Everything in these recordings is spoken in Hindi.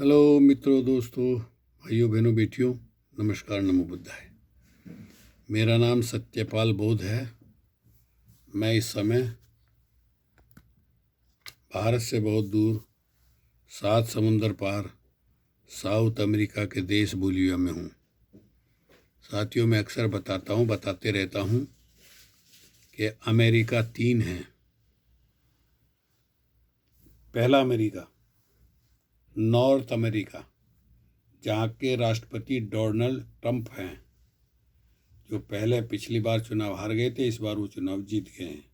हेलो मित्रों, दोस्तों, भाइयों बहनों, बेटियों, नमस्कार, नमो बुद्धाय। मेरा नाम सत्यपाल बोध है। मैं इस समय भारत से बहुत दूर 7 समुंदर पार साउथ अमेरिका के देश बोलिविया में हूँ। साथियों, मैं अक्सर बताते रहता हूँ कि अमेरिका 3 है। पहला अमेरिका, नॉर्थ अमेरिका, जहाँ के राष्ट्रपति डोनाल्ड ट्रंप हैं, जो पहले पिछली बार चुनाव हार गए थे, इस बार वो चुनाव जीत गए हैं।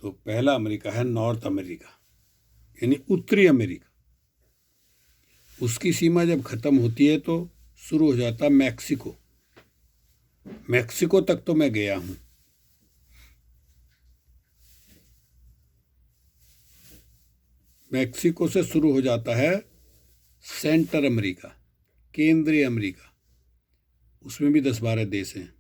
तो पहला अमेरिका है नॉर्थ अमेरिका, यानी उत्तरी अमेरिका। उसकी सीमा जब खत्म होती है तो शुरू हो जाता मैक्सिको। मैक्सिको तक तो मैं गया हूं। मैक्सिको से शुरू हो जाता है सेंटर अमेरिका, केंद्रीय अमेरिका। उसमें भी 10-12 देश हैं।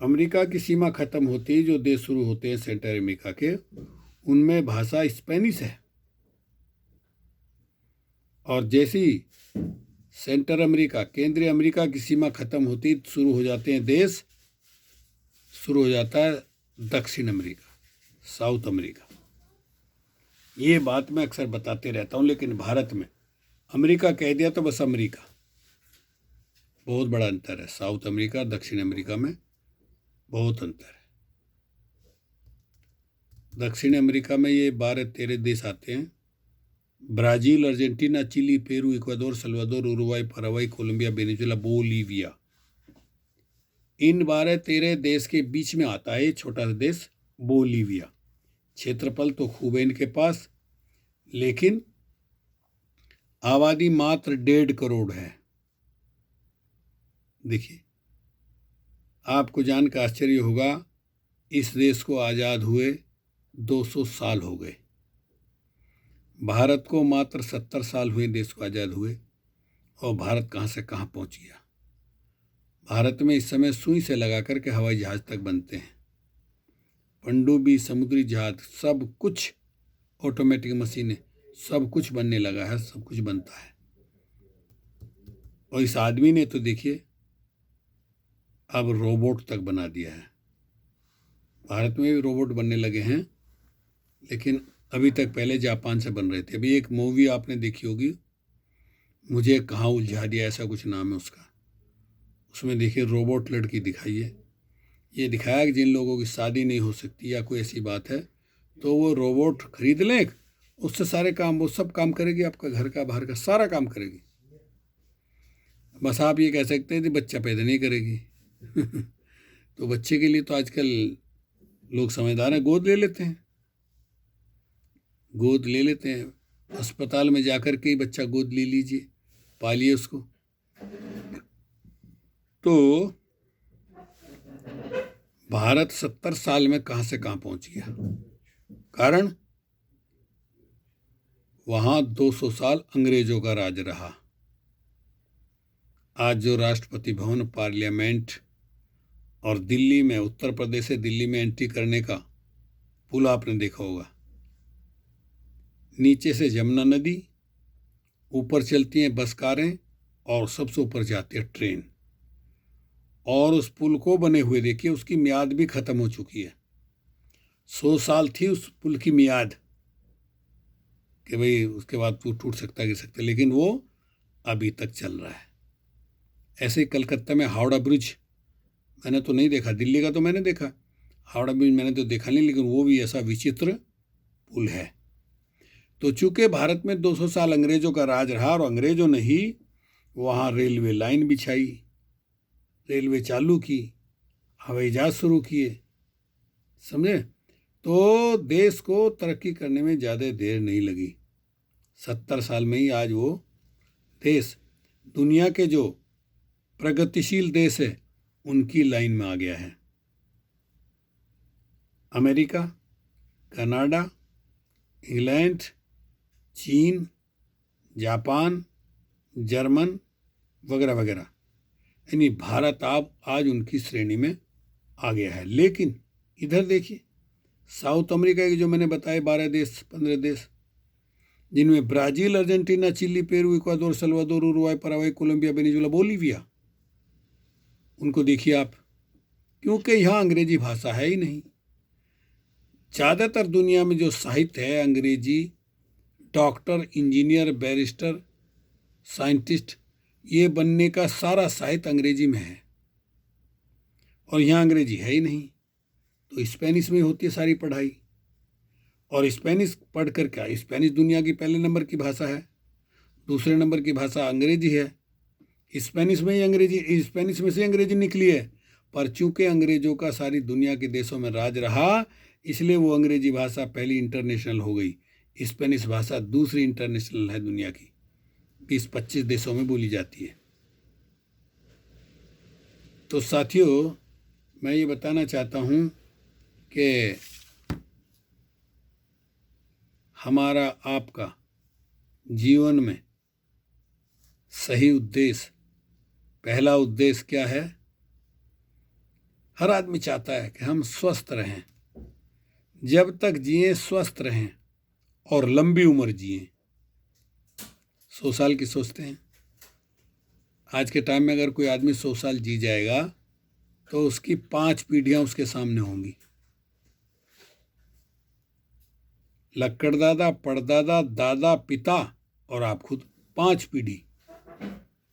अमेरिका की सीमा खत्म होती है, जो देश शुरू होते हैं सेंटर अमेरिका के, उनमें भाषा स्पेनिश है। और जैसी सेंटर अमेरिका, केंद्रीय अमेरिका की सीमा खत्म होती, शुरू हो जाते हैं देश, शुरू हो जाता है दक्षिण अमेरिका, साउथ अमेरिका। ये बात मैं अक्सर बताते रहता हूँ, लेकिन भारत में अमेरिका कह दिया तो बस अमेरिका। बहुत बड़ा अंतर है। साउथ अमेरिका, दक्षिण अमेरिका में बहुत अंतर है। दक्षिण अमेरिका में ये 12-13 देश आते हैं: Brazil, Argentina, Chile, Peru, Ecuador, Salvador, Uruguay, Paraguay, Colombia, Venezuela, Bolivia. इन 12-13 देश के बीच में आता है ये छोटा सा देश बोलीविया। क्षेत्रफल तो खूब है इनके पास, लेकिन आबादी मात्र 1.5 करोड़ है। देखिए, आपको जानकर आश्चर्य होगा, इस देश को आज़ाद हुए 200 साल हो गए। भारत को मात्र 70 साल हुए देश को आज़ाद हुए, और भारत कहाँ से कहाँ पहुँच गया। भारत में इस समय सुई से लगा करके हवाई जहाज़ तक बनते हैं, पनडुब्बी, समुद्री जहाज, सब कुछ ऑटोमेटिक मशीनें, सब कुछ बनने लगा है, सब कुछ बनता है। और इस आदमी ने तो देखिए अब रोबोट तक बना दिया है। भारत में भी रोबोट बनने लगे हैं, लेकिन अभी तक पहले जापान से बन रहे थे। अभी एक मूवी आपने देखी होगी, मुझे कहाँ उलझा दिया, ऐसा कुछ नाम है उसका। उसमें देखिए रोबोट लड़की दिखाई है। ये दिखाया कि जिन लोगों की शादी नहीं हो सकती या कोई ऐसी बात है, तो वो रोबोट खरीद लें, उससे सारे काम, वो सब काम करेगी, आपका घर का बाहर का सारा काम करेगी। बस आप ये कह सकते हैं कि बच्चा पैदा नहीं करेगी। तो बच्चे के लिए तो आजकल लोग समझदार हैं, गोद ले लेते हैं। गोद ले लेते हैं, अस्पताल में जाकर के ही बच्चा गोद ले लीजिए, पालिए उसको। तो भारत 70 साल में कहाँ से कहाँ पहुँच गया। कारण वहाँ 200 साल अंग्रेजों का राज रहा। आज जो राष्ट्रपति भवन, पार्लियामेंट और दिल्ली में, उत्तर प्रदेश से दिल्ली में एंट्री करने का पुल आपने देखा होगा। नीचे से जमुना नदी, ऊपर चलती हैं बस कारें, और सबसे ऊपर जाती है ट्रेन। और उस पुल को बने हुए देखिए, उसकी मियाद भी खत्म हो चुकी है। 100 साल थी उस पुल की मियाद, कि भाई उसके बाद टूट सकता है, गिर सकता है, लेकिन वो अभी तक चल रहा है। ऐसे ही कलकत्ता में हावड़ा ब्रिज मैंने तो नहीं देखा, दिल्ली का तो मैंने देखा, हावड़ा ब्रिज मैंने तो देखा नहीं, लेकिन वो भी ऐसा विचित्र पुल है। तो चूंकि भारत में 200 साल अंग्रेजों का राज रहा, और अंग्रेजों ने ही वहाँ रेलवे लाइन बिछाई, रेलवे चालू की, हवाई जहाज शुरू किए, समझे। तो देश को तरक्की करने में ज़्यादा देर नहीं लगी। 70 साल में ही आज वो देश दुनिया के जो प्रगतिशील देश है उनकी लाइन में आ गया है। अमेरिका, कनाडा, इंग्लैंड, चीन, जापान, जर्मन वगैरह वगैरह, यानी भारत आज उनकी श्रेणी में आ गया है। लेकिन इधर देखिए, साउथ अमेरिका के जो मैंने बताए 12 देश, 15 देश, जिनमें Brazil, Argentina, Chile, Peru, Ecuador, Salvador, Uruguay, Paraguay, Colombia, Venezuela, Bolivia, उनको देखिए आप, क्योंकि यहाँ अंग्रेजी भाषा है ही नहीं। ज़्यादातर दुनिया में जो साहित्य है अंग्रेजी, डॉक्टर, इंजीनियर, बैरिस्टर, साइंटिस्ट, ये बनने का सारा साहित्य अंग्रेजी में है, और यहाँ अंग्रेजी है ही नहीं, तो स्पेनिश में होती है सारी पढ़ाई। और स्पेनिश पढ़कर क्या, स्पेनिश दुनिया की पहले नंबर की भाषा है, दूसरे नंबर की भाषा अंग्रेजी है। स्पेनिश में से अंग्रेजी निकली है, पर चूंकि अंग्रेजों का सारी दुनिया के देशों में राज रहा, इसलिए वो अंग्रेजी भाषा पहली इंटरनेशनल हो गई। स्पेनिश भाषा दूसरी इंटरनेशनल है दुनिया की, 20-25 देशों में बोली जाती है। तो साथियों, मैं ये बताना चाहता हूँ कि हमारा आपका जीवन में सही उद्देश्य, पहला उद्देश्य क्या है? हर आदमी चाहता है कि हम स्वस्थ रहें, जब तक जिए स्वस्थ रहें और लंबी उम्र जिए। 100 साल की सोचते हैं। आज के टाइम में अगर कोई आदमी 100 साल जी जाएगा तो उसकी 5 पीढ़ियां उसके सामने होंगी। लक्कड़दादा, परदादा, दादा, पिता और आप खुद, 5 पीढ़ी।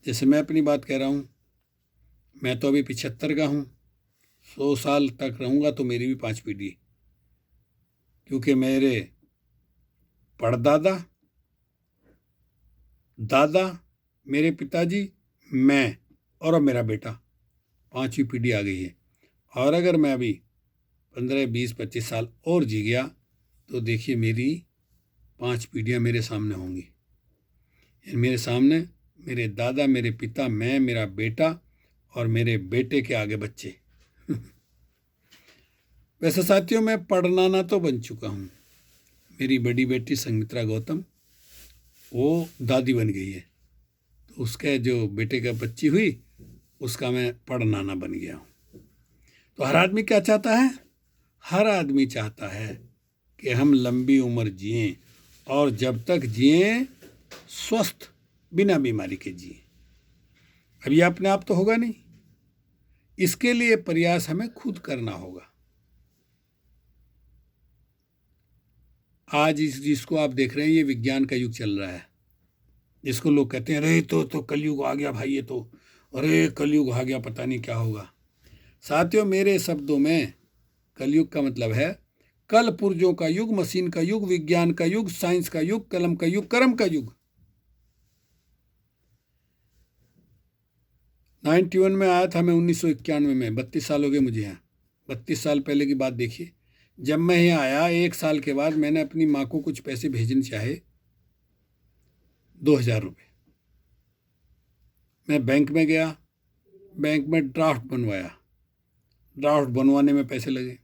जैसे मैं अपनी बात कह रहा हूँ, मैं तो अभी 75 का हूँ, 100 साल तक रहूँगा तो मेरी भी 5 पीढ़ी, क्योंकि मेरे परदादा, दादा, मेरे पिताजी, मैं और अब मेरा बेटा, 5वीं पीढ़ी आ गई है। और अगर मैं अभी 15, 20, 25 साल और जी गया तो देखिए मेरी 5 पीढ़ियाँ मेरे सामने होंगी। मेरे सामने मेरे दादा, मेरे पिता, मैं, मेरा बेटा और मेरे बेटे के आगे बच्चे। वैसे साथियों, मैं पढ़नाना तो बन चुका हूँ। मेरी बड़ी बेटी संगमित्रा गौतम, वो दादी बन गई है, तो उसके जो बेटे का बच्ची हुई उसका मैं पढ़नाना बन गया हूँ। तो हर आदमी क्या चाहता है? हर आदमी चाहता है कि हम लंबी उम्र जिएं, और जब तक जिएं स्वस्थ, बिना बीमारी के जिएं। अब ये अपने आप तो होगा नहीं, इसके लिए प्रयास हमें खुद करना होगा। आज जिसको आप देख रहे हैं, ये विज्ञान का युग चल रहा है, जिसको लोग कहते हैं अरे तो कलयुग आ गया भाई, ये तो अरे कलयुग आ गया, पता नहीं क्या होगा। साथियों, मेरे शब्दों में कलयुग का मतलब है कल पुर्जों का युग, मशीन का युग, विज्ञान का युग, साइंस का युग, कलम का युग, कर्म का युग। 91 में आया था मैं, 1991 में, 32 साल हो गए मुझे यहाँ। 32 साल पहले की बात देखिए। जब मैं यहाँ आया 1 साल के बाद मैंने अपनी माँ को कुछ पैसे भेजने चाहे, 2000 रुपये। मैं बैंक में गया, बैंक में ड्राफ्ट बनवाया, ड्राफ्ट बनवाने में पैसे लगे,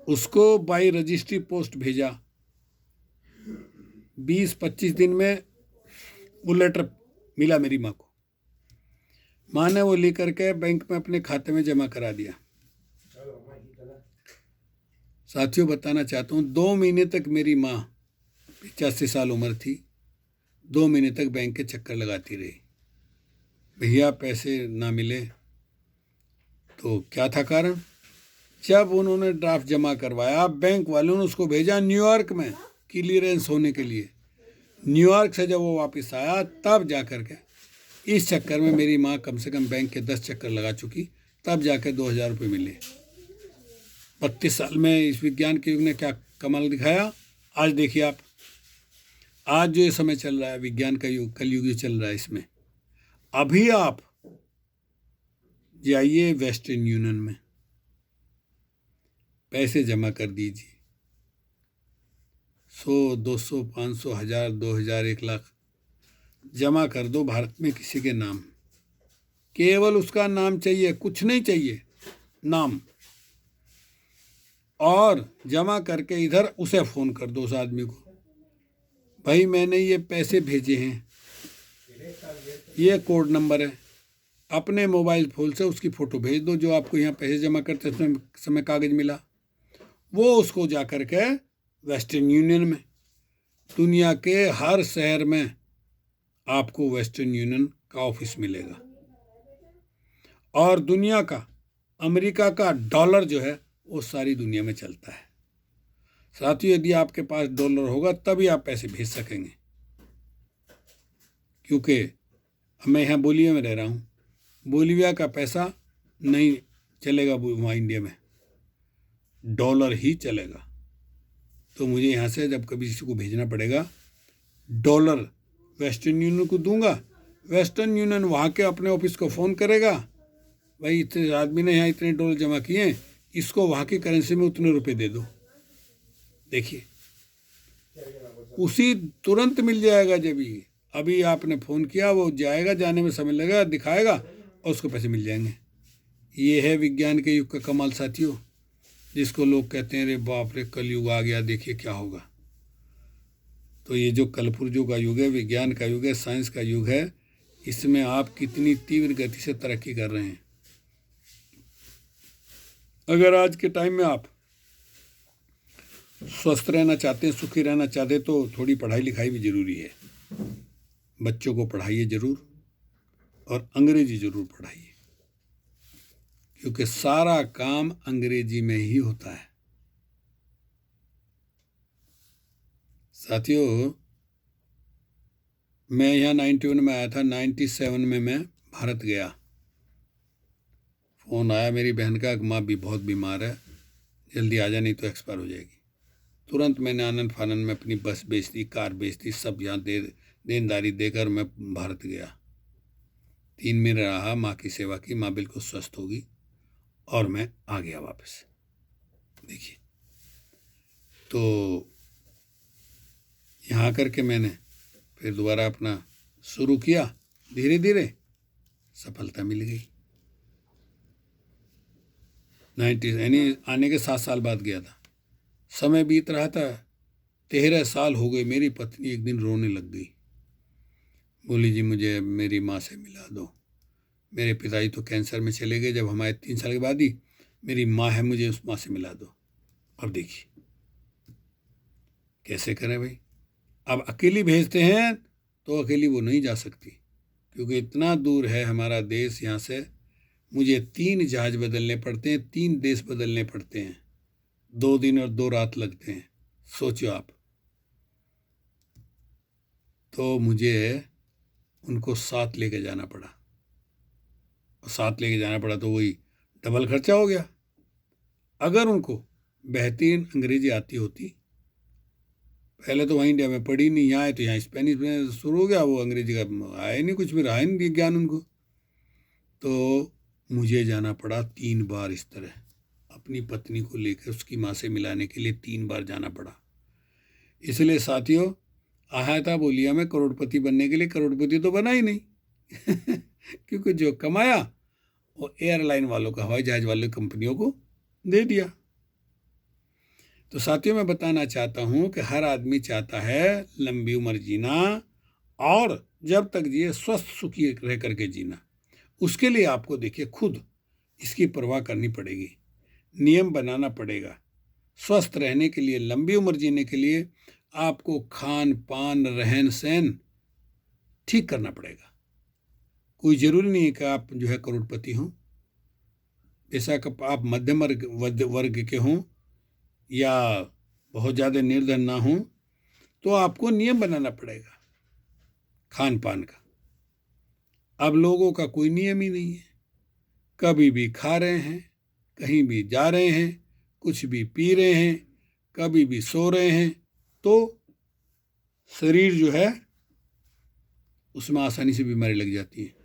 उसको बाई रजिस्ट्री पोस्ट भेजा, 20-25 दिन में वो लेटर मिला मेरी माँ को। माँ ने वो लेकर के बैंक में अपने खाते में जमा करा दिया। साथियों, बताना चाहता हूँ, 2 महीने तक मेरी माँ, 85 साल उम्र थी, 2 महीने तक बैंक के चक्कर लगाती रही। भैया पैसे ना मिले तो क्या था कारण? जब उन्होंने ड्राफ्ट जमा करवाया, बैंक वालों ने उसको भेजा न्यूयॉर्क में क्लियरेंस होने के लिए। न्यूयॉर्क से जब वो वापस आया, तब जा कर के, इस चक्कर में मेरी माँ कम से कम बैंक के 10 चक्कर लगा चुकी, तब जाकर 2000 रुपये मिले। 32 साल में इस विज्ञान के युग ने क्या कमाल दिखाया। आज देखिए आप, आज जो ये समय चल रहा है, विज्ञान का युग, कलयुग जो चल रहा है, इसमें अभी आप जाइए वेस्टर्न यूनियन में, पैसे जमा कर दीजिए, 100, 200, 500, 1000, 2000, 1 लाख जमा कर दो भारत में किसी के नाम। केवल उसका नाम चाहिए, कुछ नहीं चाहिए, नाम। और जमा करके इधर उसे फ़ोन कर दो, उस आदमी को, भाई मैंने ये पैसे भेजे हैं, ये कोड नंबर है। अपने मोबाइल फ़ोन से उसकी फ़ोटो भेज दो, जो आपको यहाँ पैसे जमा करते समय कागज़ मिला, वो उसको जा कर के वेस्टर्न यूनियन में दुनिया के हर शहर में आपको वेस्टर्न यूनियन का ऑफिस मिलेगा। और दुनिया का, अमेरिका का डॉलर जो है वो सारी दुनिया में चलता है। साथियों, यदि आपके पास डॉलर होगा तभी आप पैसे भेज सकेंगे, क्योंकि मैं यहाँ बोलिविया में रह रहा हूँ। बोलिविया का पैसा नहीं चलेगा वहाँ इंडिया में, डॉलर ही चलेगा। तो मुझे यहाँ से जब कभी किसी को भेजना पड़ेगा, डॉलर वेस्टर्न यूनियन को दूंगा, वेस्टर्न यूनियन वहाँ के अपने ऑफिस को फ़ोन करेगा, भाई इतने आदमी ने यहाँ इतने डॉलर जमा किए, इसको वहाँ की करेंसी में उतने रुपए दे दो। देखिए, उसी तुरंत मिल जाएगा। जब ही अभी आपने फ़ोन किया, वो जाएगा, जाने में समय लगेगा, दिखाएगा और उसको पैसे मिल जाएंगे। ये है विज्ञान के युग का कमाल साथियों, जिसको लोग कहते हैं अरे बाप रे कलयुग आ गया, देखिए क्या होगा। तो ये जो कलपुर्जों का युग है, विज्ञान का युग है, साइंस का युग है, इसमें आप कितनी तीव्र गति से तरक्की कर रहे हैं। अगर आज के टाइम में आप स्वस्थ रहना चाहते हैं, सुखी रहना चाहते हैं, तो थोड़ी पढ़ाई लिखाई भी ज़रूरी है। बच्चों को पढ़ाइए ज़रूर, और अंग्रेजी ज़रूर पढ़ाइए, क्योंकि सारा काम अंग्रेजी में ही होता है। साथियों, मैं यहाँ 91 में आया था, 97 में मैं भारत गया। फ़ोन आया मेरी बहन का, माँ भी बहुत बीमार है, जल्दी आ जा नहीं तो एक्सपायर हो जाएगी। तुरंत मैंने आनंद फानन में अपनी बस बेच दी, कार बेच दी, सब यहाँ देनदारी देकर मैं भारत गया। 3 महीने रहा, माँ की सेवा की, माँ बिल्कुल स्वस्थ होगी और मैं आ गया वापस। देखिए, तो यहाँ करके मैंने फिर दोबारा अपना शुरू किया, धीरे धीरे सफलता मिल गई। 90 यानी आने के 7 साल बाद गया था। समय बीत रहा था, 13 साल हो गए। मेरी पत्नी एक दिन रोने लग गई, बोली जी मुझे मेरी माँ से मिला दो। मेरे पिताजी तो कैंसर में चले गए जब हमारे 3 साल के बाद ही, मेरी माँ है, मुझे उस माँ से मिला दो। अब देखिए कैसे करें भाई। अब अकेली भेजते हैं तो अकेली वो नहीं जा सकती, क्योंकि इतना दूर है हमारा देश यहाँ से। मुझे 3 जहाज बदलने पड़ते हैं, 3 देश बदलने पड़ते हैं, 2 दिन और 2 रात लगते हैं, सोचो आप। तो मुझे उनको साथ लेके जाना पड़ा, और साथ लेके जाना पड़ा तो वही डबल खर्चा हो गया। अगर उनको बेहतरीन अंग्रेजी आती होती, पहले तो वहीं इंडिया में पढ़ी नहीं, यहाँ आए तो यहाँ स्पेनिश में शुरू हो गया, वो अंग्रेजी का आया नहीं, कुछ भी रहा नहीं ज्ञान उनको। तो मुझे जाना पड़ा 3 बार इस तरह, अपनी पत्नी को लेकर उसकी माँ से मिलाने के लिए 3 बार जाना पड़ा। इसलिए साथियों, आया था बोलिया में करोड़पति बनने के लिए, करोड़पति तो बना ही नहीं क्योंकि जो कमाया वो एयरलाइन वालों को, हवाई जहाज वाले कंपनियों को दे दिया। तो साथियों, मैं बताना चाहता हूँ कि हर आदमी चाहता है लंबी उम्र जीना, और जब तक जिए स्वस्थ सुखी रह करके जीना। उसके लिए आपको देखिए खुद इसकी परवाह करनी पड़ेगी, नियम बनाना पड़ेगा। स्वस्थ रहने के लिए, लंबी उम्र जीने के लिए आपको खान पान रहन सहन ठीक करना पड़ेगा। कोई ज़रूरी नहीं है कि आप जो है करोड़पति हों, बेशक आप मध्यम वर्ग के हों या बहुत ज़्यादा निर्धन ना हों, तो आपको नियम बनाना पड़ेगा खान पान का। अब लोगों का कोई नियम ही नहीं है, कभी भी खा रहे हैं, कहीं भी जा रहे हैं, कुछ भी पी रहे हैं, कभी भी सो रहे हैं, तो शरीर जो है उसमें आसानी से बीमारी लग जाती है।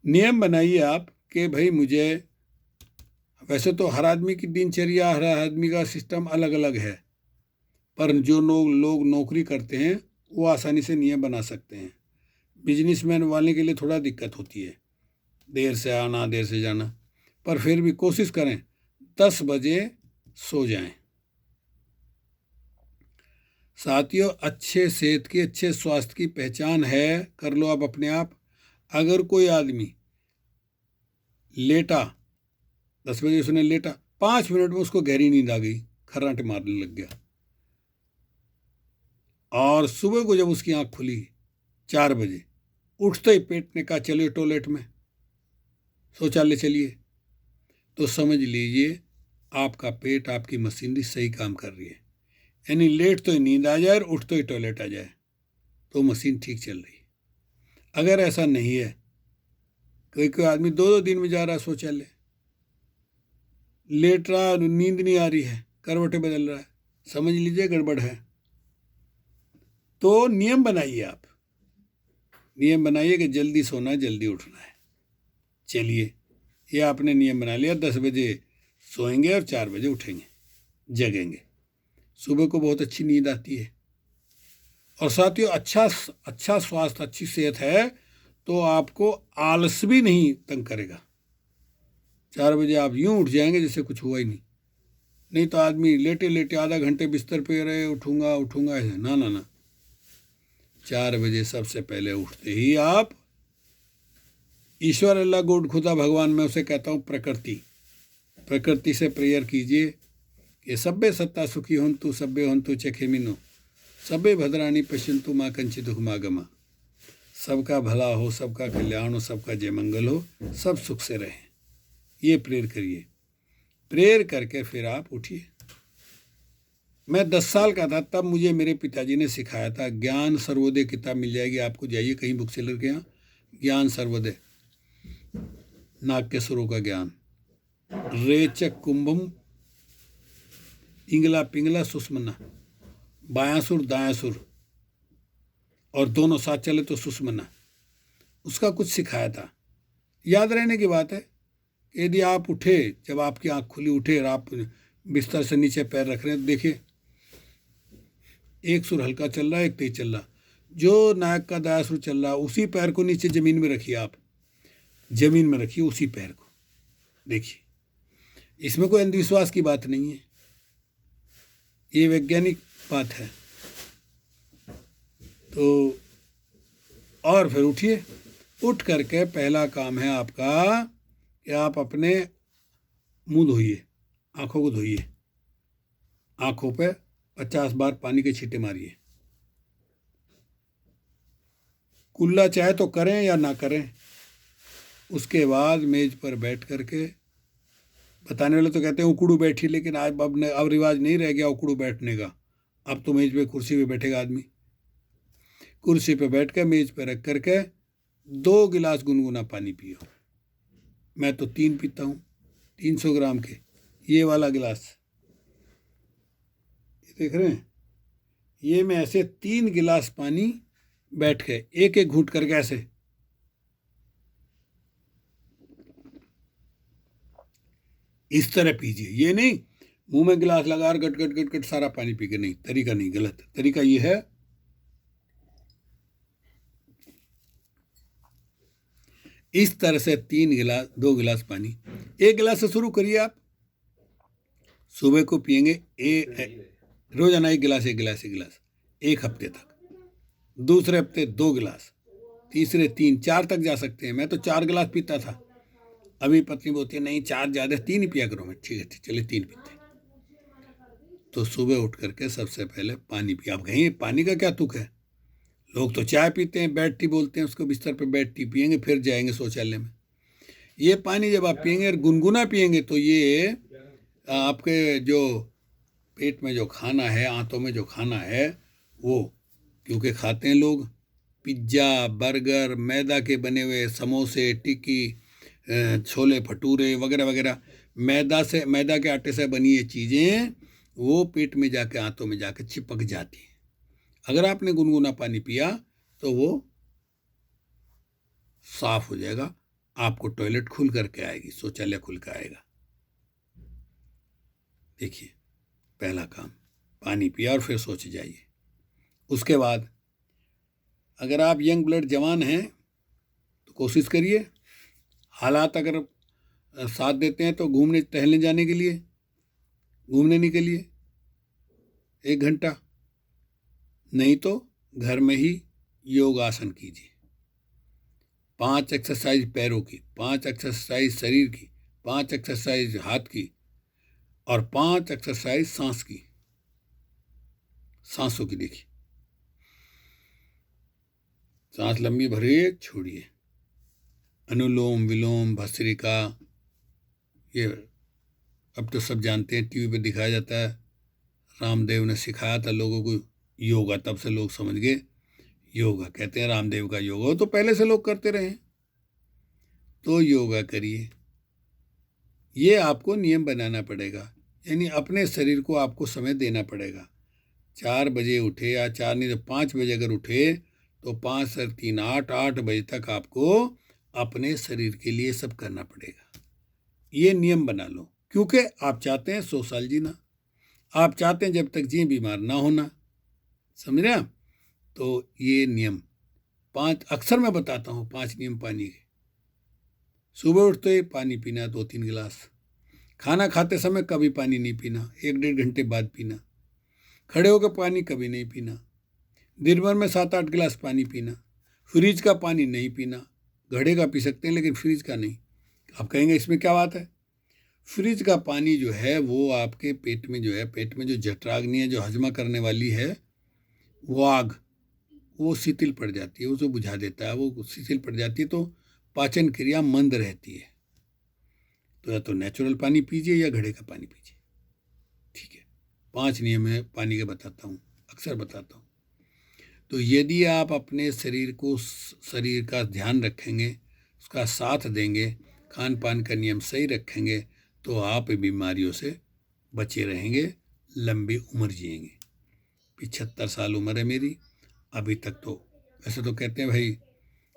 नियम बनाइए आप कि भाई मुझे, वैसे तो हर आदमी की दिनचर्या, हर आदमी का सिस्टम अलग अलग है, पर जो लोग नौकरी करते हैं वो आसानी से नियम बना सकते हैं। बिजनेसमैन वाले के लिए थोड़ा दिक्कत होती है, देर से आना देर से जाना, पर फिर भी कोशिश करें 10 बजे सो जाएं। साथियों, अच्छे सेहत की, अच्छे स्वास्थ्य की पहचान है, कर लो आप अपने आप। अगर कोई आदमी लेटा, 10 बजे उसने लेटा, 5 मिनट में उसको गहरी नींद आ गई, खर्राटे मारने लग गया, और सुबह को जब उसकी आंख खुली 4 बजे, उठते ही पेट ने कहा चलिए टॉयलेट में, शौचालय चलिए, तो समझ लीजिए आपका पेट, आपकी मशीनरी सही काम कर रही है। यानी लेट तो ही नींद आ जाए और उठ तो ही टॉयलेट आ जाए तो मशीन ठीक चल रही है। अगर ऐसा नहीं है, कोई कोई आदमी 2-2 दिन में जा रहा है शौचालय, लेट रहा, नींद नहीं आ रही है, करवटें बदल रहा है, समझ लीजिए गड़बड़ है। तो नियम बनाइए, आप नियम बनाइए कि जल्दी सोना है, जल्दी उठना है। चलिए, ये आपने नियम बना लिया, 10 बजे सोएंगे और 4 बजे उठेंगे, जगेंगे, सुबह को बहुत अच्छी नींद आती है। और साथियों, अच्छा स्वास्थ्य, अच्छी सेहत है तो आपको आलस भी नहीं तंग करेगा। 4 बजे आप यूं उठ जाएंगे जैसे कुछ हुआ ही नहीं। नहीं तो आदमी लेटे लेटे आधा घंटे बिस्तर पे रहे, उठूंगा उठूंगा ऐसे, ना ना ना। 4 बजे सबसे पहले उठते ही आप ईश्वर, अल्लाह, गॉड, खुदा, भगवान, मैं उसे कहता हूँ प्रकृति से प्रेयर कीजिए कि सब्बे सत्ता सुखी होन्तु सब्बे होन्तु च खेमिनो सब्बे भद्राणी पश्यन्तु माँ कंचित दुखमागमा। सबका भला हो, सबका कल्याण हो, सबका जय मंगल हो, सब सुख से रहें, ये प्रेयर करिए। प्रेयर करके फिर आप उठिए। मैं 10 साल का था तब मुझे मेरे पिताजी ने सिखाया था। ज्ञान सर्वोदय किताब मिल जाएगी आपको, जाइए कहीं बुक सेलर के यहाँ, ज्ञान सर्वोदय, नाग्यसुरों का ज्ञान, रेचक कुंभम इंगला पिंगला सुषमना, बायासुर दायासुर और दोनों साथ चले तो सुषमना, उसका कुछ सिखाया था। याद रहने की बात है, यदि आप उठे, जब आपकी आंख खुली, उठे और आप बिस्तर से नीचे पैर रख रहे हैं, तो देखिए एक सुर हल्का चल रहा है, एक तेज चल रहा। जो नायक का दाया सुर चल रहा है उसी पैर को नीचे जमीन में रखिए, आप जमीन में रखिए उसी पैर को, देखिए। इसमें कोई अंधविश्वास की बात नहीं है, ये वैज्ञानिक बात है। तो और फिर उठिए। उठ करके पहला काम है आपका कि आप अपने मुंह धोइए, आंखों को धोइए, आंखों पे 50 बार पानी के छींटे मारिए। कुल्ला चाहे तो करें या ना करें। उसके बाद मेज पर बैठ करके, बताने वाले तो कहते हैं उकड़ू बैठी, लेकिन आज अब रिवाज नहीं रह गया उकड़ू बैठने का। अब तो मेज पे, कुर्सी पे बैठेगा आदमी। कुर्सी पे बैठ कर मेज पे रख करके 2 गिलास गुनगुना पानी पियो। मैं तो 3 पीता हूँ, 300 ग्राम के, ये वाला गिलास, ये देख रहे हैं, ये मैं ऐसे 3 गिलास पानी बैठ के एक एक घूंट करके ऐसे, इस तरह पीजिए। ये नहीं मुंह में गिलास लगा गट गट गट गट सारा पानी पी के, नहीं, तरीका नहीं, गलत तरीका। ये है इस तरह से 3 गिलास, 2 गिलास पानी, 1 गिलास से शुरू करिए आप। सुबह को पियेंगे रोजाना 1 गिलास 1 गिलास 1 गिलास, 1 हफ्ते तक। दूसरे हफ्ते 2 गिलास, तीसरे 3, 4 तक जा सकते हैं। मैं तो 4 गिलास पीता था। अभी पत्नी बोलती है नहीं 4 ज़्यादा, 3 ही पिया करो। मैं ठीक है, चलिए 3 पीते। तो सुबह उठ करके सबसे पहले पानी पिया। आप कहेंगे पानी का क्या तुक है, लोग तो चाय पीते हैं, बेड टी बोलते हैं उसको, बिस्तर पे बेड टी पियेंगे, फिर जाएंगे शौचालय में। ये पानी जब आप पियेंगे और गुनगुना पियेंगे तो ये आपके जो पेट में जो खाना है, आंतों में जो खाना है, वो, क्योंकि खाते हैं लोग पिज्ज़ा, बर्गर, मैदा के बने हुए समोसे, टिक्की, छोले भटूरे वगैरह वगैरह, मैदा के आटे से बनी ये चीज़ें वो पेट में जाके, आंतों में जाके चिपक जाती हैं। अगर आपने गुनगुना पानी पिया तो वो साफ हो जाएगा, आपको टॉयलेट खुल करके आएगी, शौचालय खुल कर आएगा। देखिए, पहला काम पानी पिया और फिर सोच जाइए। उसके बाद अगर आप यंग ब्लड जवान हैं तो कोशिश करिए, हालात अगर साथ देते हैं तो घूमने टहलने जाने के लिए, घूमने निकलिए 1 घंटा, नहीं तो घर में ही योग आसन कीजिए। 5 एक्सरसाइज पैरों की, 5 एक्सरसाइज शरीर की, 5 एक्सरसाइज हाथ की और 5 एक्सरसाइज सांस की, सांसों की। देखिए सांस लंबी भरिए, छोड़िए। अनुलोम विलोम भस्त्रिका, ये अब तो सब जानते हैं, टीवी पे दिखाया जाता है। रामदेव ने सिखाया था लोगों को योगा, तब से लोग समझ गए योगा कहते हैं रामदेव का योगा, वो तो पहले से लोग करते रहे हैं। तो योगा करिए, ये आपको नियम बनाना पड़ेगा, यानी अपने शरीर को आपको समय देना पड़ेगा। 4 बजे उठे या 4 नहीं तो 5 बजे अगर उठे तो 5 से 3 8 बजे तक आपको अपने शरीर के लिए सब करना पड़ेगा। ये नियम बना लो, क्योंकि आप चाहते हैं 100 साल जीना, आप चाहते हैं जब तक जिए बीमार ना होना, समझ रहे आप? तो ये नियम 5 अक्सर मैं बताता हूँ, 5 नियम पानी के। सुबह उठते ही पानी पीना 2-3 गिलास, खाना खाते समय कभी पानी नहीं पीना, 1-1.5 घंटे बाद पीना, खड़े होकर पानी कभी नहीं पीना, दिन भर में 7-8 गिलास पानी पीना, फ्रिज का पानी नहीं पीना, घड़े का पी सकते हैं लेकिन फ्रिज का नहीं। आप कहेंगे इसमें क्या बात है? फ्रिज का पानी जो है वो आपके पेट में जो है, पेट में जो जठराग्नि है जो हजमा करने वाली है, वो आग, वो शिथिल पड़ जाती है, उसे बुझा देता है, वो शिथिल पड़ जाती है, तो पाचन क्रिया मंद रहती है। तो या तो नेचुरल पानी पीजिए या घड़े का पानी पीजिए, ठीक है। 5 नियम है पानी के, बताता हूँ, अक्सर बताता हूँ। तो यदि आप अपने शरीर का ध्यान रखेंगे, उसका साथ देंगे, खान पान का नियम सही रखेंगे, तो आप बीमारियों से बचे रहेंगे, लंबी उम्र जिएंगे। 75 साल उम्र है मेरी अभी तक। तो वैसे तो कहते हैं भाई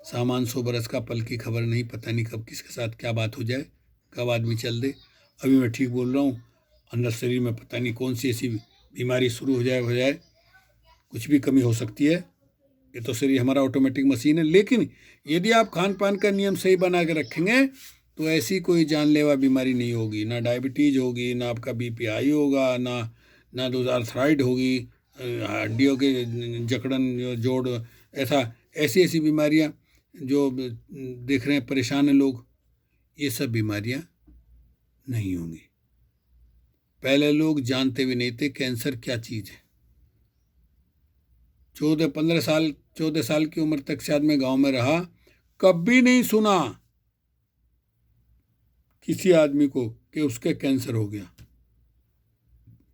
सामान 100 बरस का, पल की खबर नहीं, पता नहीं कब किसके साथ क्या बात हो जाए, कब आदमी चल दे। अभी मैं ठीक बोल रहा हूँ, अंदर शरीर में पता नहीं कौन सी ऐसी बीमारी शुरू हो जाए, कुछ भी कमी हो सकती है। ये तो शरीर हमारा ऑटोमेटिक मशीन है। लेकिन यदि आप खान पान का नियम सही बना के रखेंगे तो ऐसी कोई जानलेवा बीमारी नहीं होगी, ना डायबिटीज होगी, ना आपका बीपी हाई होगा, ना आर्थराइड होगी, हड्डियों के जकड़न जोड़, ऐसी बीमारियां जो देख रहे हैं परेशान है लोग, ये सब बीमारियां नहीं होंगी। पहले लोग जानते भी नहीं थे कैंसर क्या चीज़ है। 14 साल की उम्र तक शायद मैं गांव में रहा, कभी नहीं सुना किसी आदमी को कि उसके कैंसर हो गया।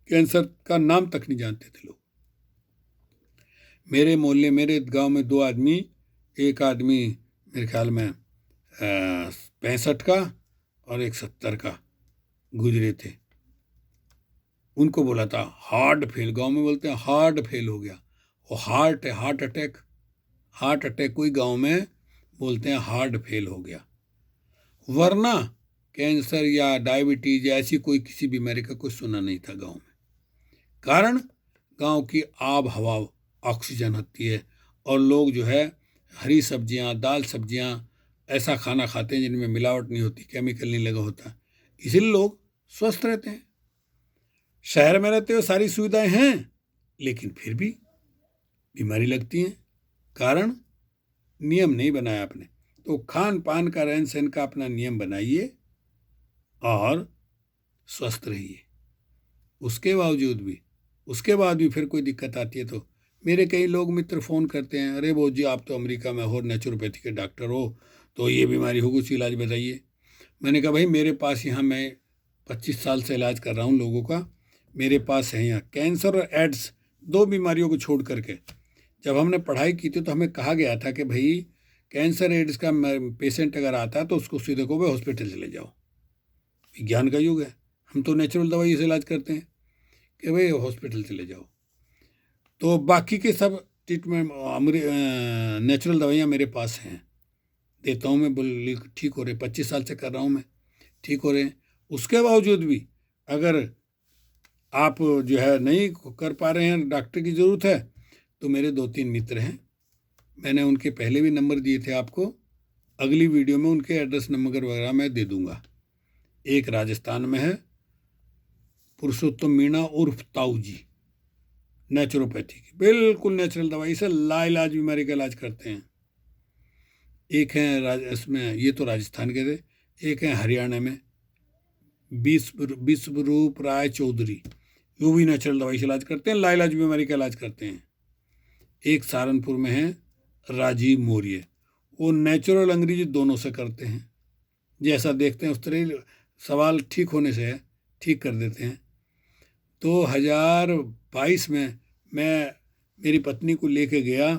कैंसर का नाम तक नहीं जानते थे लोग। मेरे मोहल्ले, मेरे गांव में 2 आदमी, एक आदमी मेरे ख्याल में 65 का और एक 70 का गुजरे थे। उनको बोला था हार्ट फेल, गांव में बोलते हैं हार्ट फेल हो गया। वो हार्ट अटैक कोई गांव में बोलते हैं हार्ट फेल हो गया, वरना कैंसर या डायबिटीज या ऐसी कोई किसी बीमारी का कुछ सुना नहीं था गांव में। कारण गांव की आब हवा ऑक्सीजन होती है, और लोग जो है हरी सब्जियां, दाल सब्जियां, ऐसा खाना खाते हैं जिनमें मिलावट नहीं होती, केमिकल नहीं लगा होता, इसलिए लोग स्वस्थ रहते हैं। शहर में रहते हुए सारी सुविधाएं हैं लेकिन फिर भी बीमारी लगती हैं, कारण नियम नहीं बनाया आपने। तो खान पान का, रहन सहन का अपना नियम बनाइए और स्वस्थ रहिए। उसके बाद भी फिर कोई दिक्कत आती है तो मेरे कई लोग मित्र फ़ोन करते हैं, अरे बोझ जी आप तो अमेरिका में हो, नेचुरोपैथी के डॉक्टर हो, तो ये बीमारी हो, कुछ इलाज बताइए। मैंने कहा भाई मेरे पास यहाँ मैं 25 साल से इलाज कर रहा हूँ लोगों का, मेरे पास है यहाँ कैंसर और एड्स, 2 बीमारियों को छोड़ करके। जब हमने पढ़ाई की थी तो हमें कहा गया था कि भाई कैंसर एड्स का पेशेंट अगर आता है तो उसको सीधे को भाई हॉस्पिटल चले जाओ। विज्ञान का युग है, हम तो नेचुरल दवाई से इलाज करते हैं कि भाई हॉस्पिटल चले जाओ। तो बाकी के सब ट्रीटमेंट नेचुरल दवाइयाँ मेरे पास हैं, देता हूँ मैं, बोल ठीक हो रहे, 25 साल से कर रहा हूँ मैं, ठीक हो रहे हैं। उसके बावजूद भी अगर आप जो है नहीं कर पा रहे हैं, डॉक्टर की ज़रूरत है, तो मेरे 2-3 मित्र हैं, मैंने उनके पहले भी नंबर दिए थे आपको, अगली वीडियो में उनके एड्रेस नंबर वगैरह मैं दे दूंगा। एक राजस्थान में है, पुरुषोत्तम मीणा उर्फ ताऊ जी, नेचुरोपैथी की बिल्कुल नेचुरल दवाई से लाइलाज बीमारी का इलाज करते हैं। एक है इसमें, ये तो राजस्थान के थे, एक है हरियाणा में विश्वरूप राय चौधरी, वो भी नेचुरल दवाई से इलाज करते हैं, लाइलाज बीमारी का इलाज करते हैं। एक सहारनपुर में है राजीव मौर्य। वो नेचुरल अंग्रेजी दोनों से करते हैं, जैसा देखते हैं उस तरह सवाल ठीक होने से है, ठीक कर देते हैं। 2022 में मैं मेरी पत्नी को लेके गया,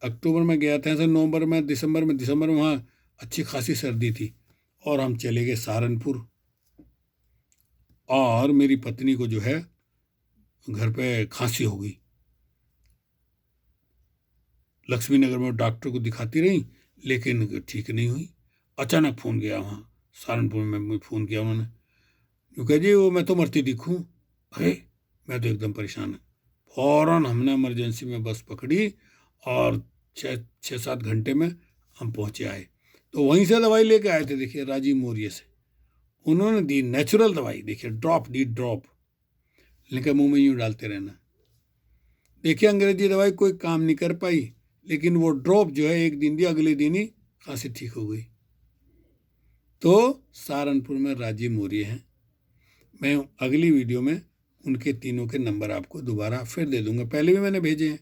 अक्टूबर में गया था, ऐसे नवंबर में दिसंबर में वहाँ अच्छी खासी सर्दी थी और हम चले गए सहारनपुर। और मेरी पत्नी को जो है घर पे खांसी हो गई। लक्ष्मी नगर में डॉक्टर को दिखाती रही लेकिन ठीक नहीं हुई। अचानक फ़ोन गया वहाँ सहारनपुर में, फ़ोन किया उन्होंने, यूँ कह जी वो मैं तो मरती दिखूँ। अरे मैं तो एकदम परेशान है। फ़ौरन हमने इमरजेंसी में बस पकड़ी और 6-7 घंटे में हम पहुँचे आए। तो वहीं से दवाई लेके आए थे, देखिए राजीव मौर्य से। उन्होंने दी नेचुरल दवाई, देखिए ड्रॉप लेकिन मुंह में यूँ डालते रहना। देखिए अंग्रेजी दवाई कोई काम नहीं कर पाई, लेकिन वो ड्रॉप जो है एक दिन दी, अगले दिन ही खांसी ठीक हो गई। तो सहारनपुर में राजीव मौर्य हैं। मैं अगली वीडियो में उनके तीनों के नंबर आपको दोबारा फिर दे दूंगा, पहले भी मैंने भेजे हैं।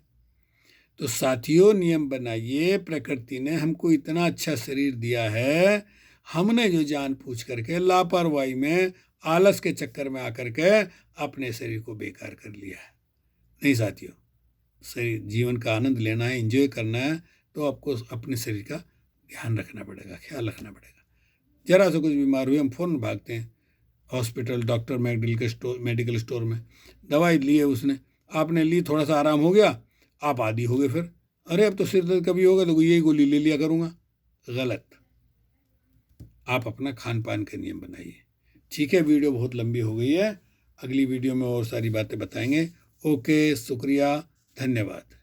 तो साथियों नियम बनाइए, प्रकृति ने हमको इतना अच्छा शरीर दिया है, हमने जो जान पूछ करके लापरवाही में आलस के चक्कर में आकर के अपने शरीर को बेकार कर लिया है। नहीं साथियों, शरीर जीवन का आनंद लेना है, एंजॉय करना है, तो आपको अपने शरीर का ध्यान रखना पड़ेगा, ख्याल रखना पड़ेगा। जरा सा कुछ बीमार हुए हम फ़ौरन भागते हैं हॉस्पिटल, डॉक्टर, मेडिकल स्टोर में। दवाई ली है उसने, आपने ली, थोड़ा सा आराम हो गया, आप आदी हो गए फिर, अरे अब तो सिर दर्द कभी होगा तो यही गोली ले लिया करूँगा। गलत। आप अपना खान पान के नियम बनाइए। ठीक है, वीडियो बहुत लंबी हो गई है, अगली वीडियो में और सारी बातें बताएंगे। ओके, शुक्रिया, धन्यवाद।